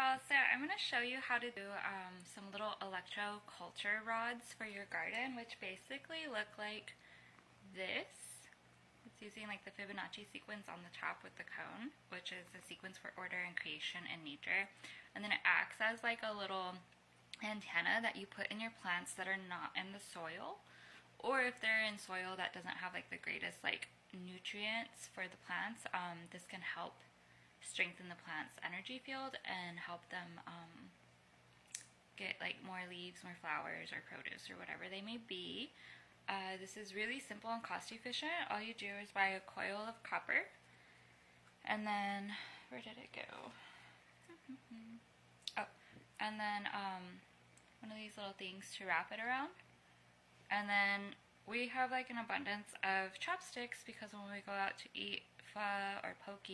y'all, so I'm going to show you how to do some little electroculture rods for your garden, which basically look like this. It's using like the Fibonacci sequence on the top with the cone, which is the sequence for order and creation in nature. And then it acts as like a little antenna that you put in your plants that are not in the soil, or if they're in soil that doesn't have like the greatest like nutrients for the plants, this can help strengthen the plant's energy field and help them get like more leaves, more flowers, or produce, or whatever they may be. This is really simple and cost efficient. All you do is buy a coil of copper, and then where did it go? Oh, and then one of these little things to wrap it around. And then we have like an abundance of chopsticks because when we go out to eat pho or poke,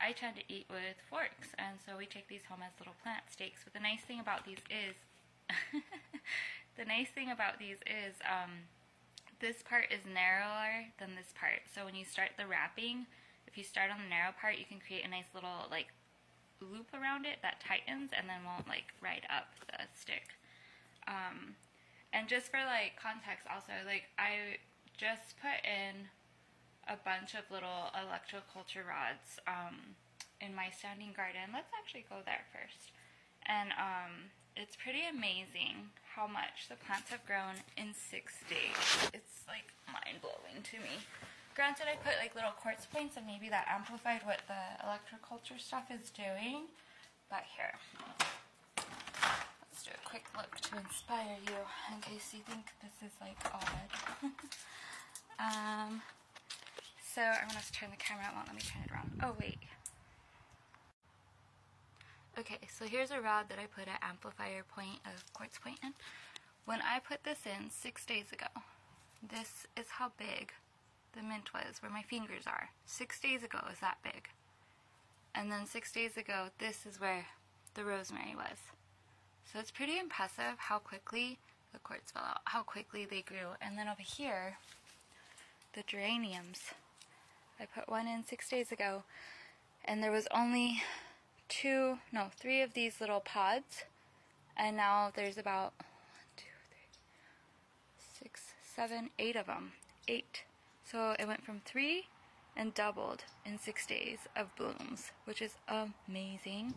I tend to eat with forks, and so we take these home as little plant steaks. But the nice thing about these is this part is narrower than this part. So when you start the wrapping, if you start on the narrow part, you can create a nice little like loop around it that tightens and then won't like ride up the stick. And just for like context also, like I just put in a bunch of little electroculture rods in my standing garden. Let's actually go there first. And it's pretty amazing how much the plants have grown in 6 days. It's like mind-blowing to me. Granted, I put like little quartz points and maybe that amplified what the electroculture stuff is doing, but here, let's do a quick look to inspire you in case you think this is like odd. So I'm going to turn the camera, it won't let me turn it around. Oh wait. Okay, so here's a rod that I put an amplifier point of quartz point in. When I put this in 6 days ago, this is how big the mint was, where my fingers are. 6 days ago is that big. And then 6 days ago, this is where the rosemary was. So it's pretty impressive how quickly the quartz fell out, how quickly they grew. And then over here, the geraniums. I put one in 6 days ago, and there was only 3 of these little pods, and now there's about 1, 2, 3, 6, 7, 8 of them. 8. So it went from 3 and doubled in 6 days of blooms, which is amazing.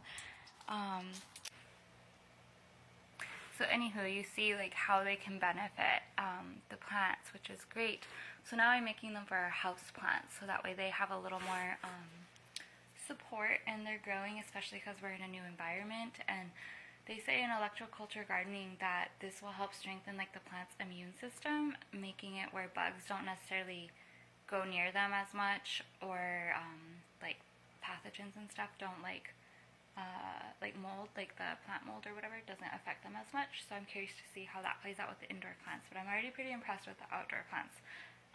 So anywho, you see like how they can benefit the plants, which is great. So now I'm making them for our house plants, so that way they have a little more support and they're growing, especially because we're in a new environment. And they say in electroculture gardening that this will help strengthen like the plant's immune system, making it where bugs don't necessarily go near them as much, or like pathogens and stuff don't like mold, like the plant mold or whatever, doesn't affect them as much. So I'm curious to see how that plays out with the indoor plants, but I'm already pretty impressed with the outdoor plants.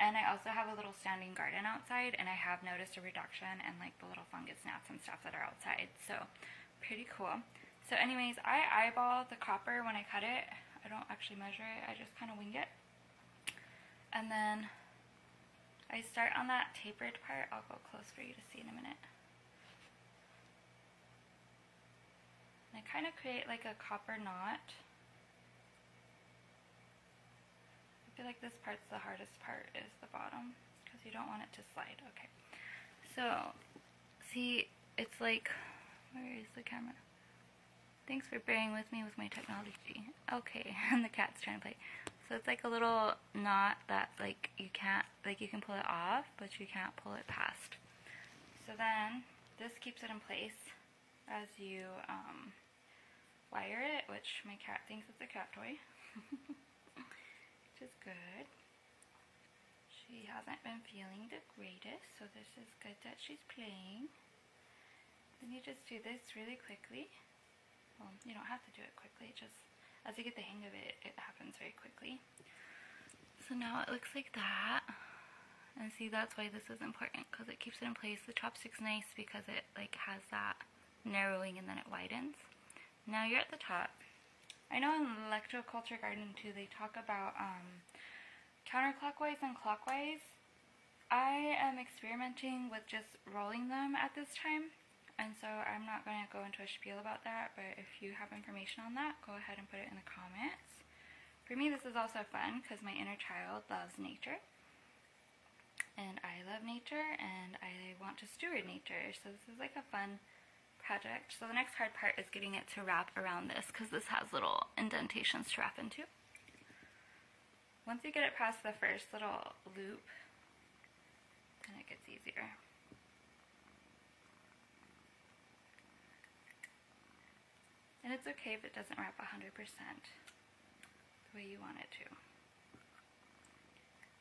And I also have a little standing garden outside, and I have noticed a reduction in like the little fungus gnats and stuff that are outside, so pretty cool. So anyways, I eyeball the copper when I cut it. I don't actually measure it, I just kind of wing it. And then I start on that tapered part. I'll go close for you to see in a minute. And I kind of create like a copper knot. I feel like this part's the hardest part, is the bottom, because you don't want it to slide. Okay, so see, it's like, where is the camera? Thanks for bearing with me with my technology. Okay, and the cat's trying to play. So it's like a little knot that like you can't, like you can pull it off, but you can't pull it past. So then this keeps it in place as you wire it, which my cat thinks it's a cat toy. Which is good. She hasn't been feeling the greatest, so this is good that she's playing. Then you just do this really quickly. Well, you don't have to do it quickly, just as you get the hang of it, it happens very quickly. So now it looks like that. And see, that's why this is important, because it keeps it in place. The chopstick's nice because it like has that narrowing and then it widens. Now you're at the top. I know in electroculture gardening too, they talk about counterclockwise and clockwise. I am experimenting with just rolling them at this time. And so I'm not going to go into a spiel about that, but if you have information on that, go ahead and put it in the comments. For me, this is also fun because my inner child loves nature. And I love nature, and I want to steward nature. So this is like a fun project. So the next hard part is getting it to wrap around this, because this has little indentations to wrap into. Once you get it past the first little loop, then it gets easier. And it's okay if it doesn't wrap 100% the way you want it to.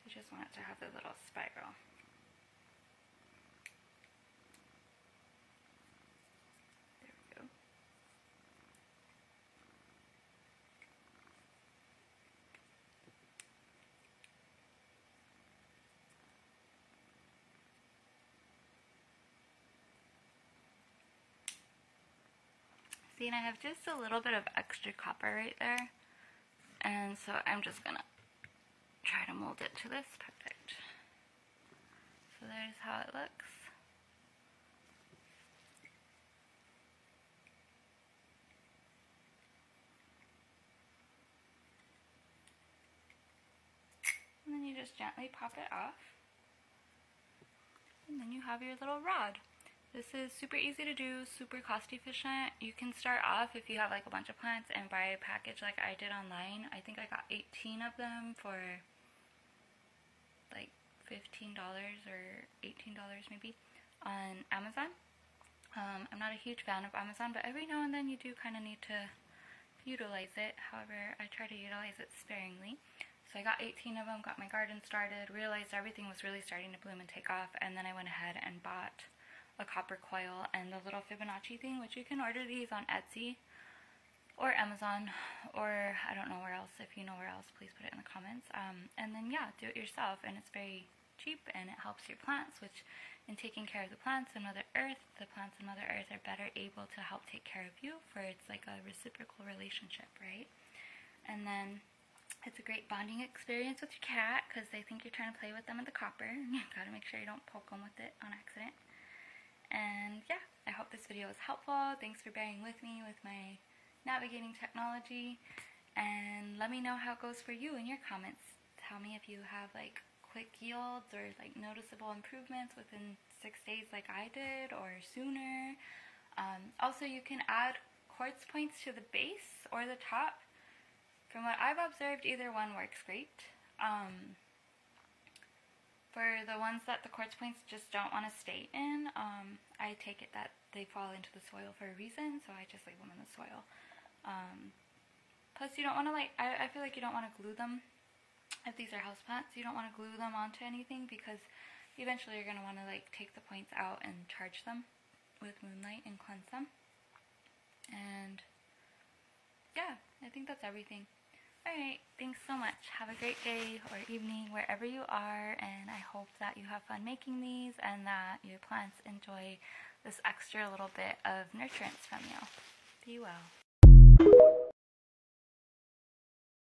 You just want it to have the little spiral. There we go. See, and I have just a little bit of extra copper right there. And so I'm just gonna try to mold it to this. Perfect. So there's how it looks. And then you just gently pop it off. And then you have your little rod. This is super easy to do, super cost efficient. You can start off, if you have like a bunch of plants, and buy a package like I did online. I think I got 18 of them for like $15 or $18 maybe on Amazon. I'm not a huge fan of Amazon, but every now and then you do kind of need to utilize it. However, I try to utilize it sparingly. So I got 18 of them, got my garden started, realized everything was really starting to bloom and take off, and then I went ahead and bought a copper coil and the little Fibonacci thing, which you can order these on Etsy or Amazon, or I don't know where else. If you know where else, please put it in the comments. And then yeah, do it yourself, and it's very cheap, and it helps your plants, which in taking care of the plants and Mother Earth, the plants and Mother Earth are better able to help take care of you, for it's like a reciprocal relationship, right? And then it's a great bonding experience with your cat, because they think you're trying to play with them with the copper. You gotta make sure you don't poke them with it on accident. And yeah, I hope this video was helpful. Thanks for bearing with me with my navigating technology, and let me know how it goes for you in your comments. Tell me if you have like quick yields or like noticeable improvements within 6 days like I did, or sooner. Also, you can add quartz points to the base or the top. From what I've observed, either one works great. For the ones that the quartz points just don't want to stay in, I take it that they fall into the soil for a reason, so I just leave them in the soil. Plus, you don't want to I feel like you don't want to glue them. If these are houseplants, you don't want to glue them onto anything, because eventually you're going to want to like take the points out and charge them with moonlight and cleanse them. And yeah, I think that's everything. Alright, thanks so much. Have a great day or evening wherever you are, and I hope that you have fun making these and that your plants enjoy this extra little bit of nurturance from you. Be well.